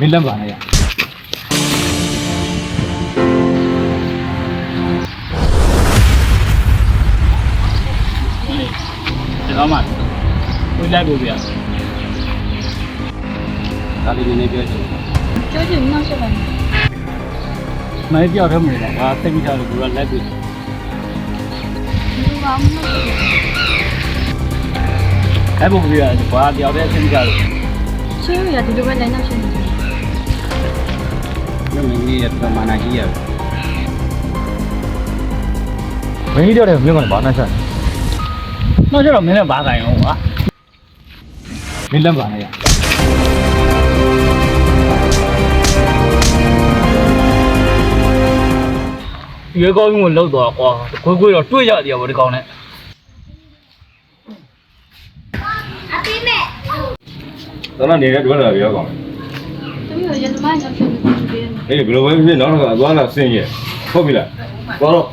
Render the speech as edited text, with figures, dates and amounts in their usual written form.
မင်းလက်ပါနဲ့ရကျွန်တော်မှကိုလိုက်ဖို့ပြရဒါလေးနည်းပြောချင်ပြောချင်နောက်ဆက်ပါမယ်မင်းပြောက်ထဲမှာလည်းဒါသိပြီးသားလို့သူကလိုက်ပြီဘာမှမလုပ်အဲ့ဘုရားဘာပြောက်တဲ့အချင်းကြလို့ဆွေးရဒီလိုပဲနိုင်နောက်ဆက်နေတယ်မင်းကြီးရတမနာကြီးရမင်းကြီးပြောတယ်မင်းကလည်းဘာနဲ့ဆက်နောက်ကျတော့မင်းလည်းဘာဆိုင်အောင်ကွာမင်းလက်ပါနဲ့ရရေကောင်းကြီးကိုလှုပ်သွားကွာခွေးတော့တွေ့ရတယ်ဗောဒီကောင်နဲ့အပိမဲ့တော့နေတဲ့တွဲလာပြောကောင်းတမီးရရသမိုင်းနောက်ဆက်နေတယ်အေးဘယ်လိုပဲဖြစ်နောက်တော့အသွားလာဆင်းရဲဟုတ်ပြီလားသွားတော့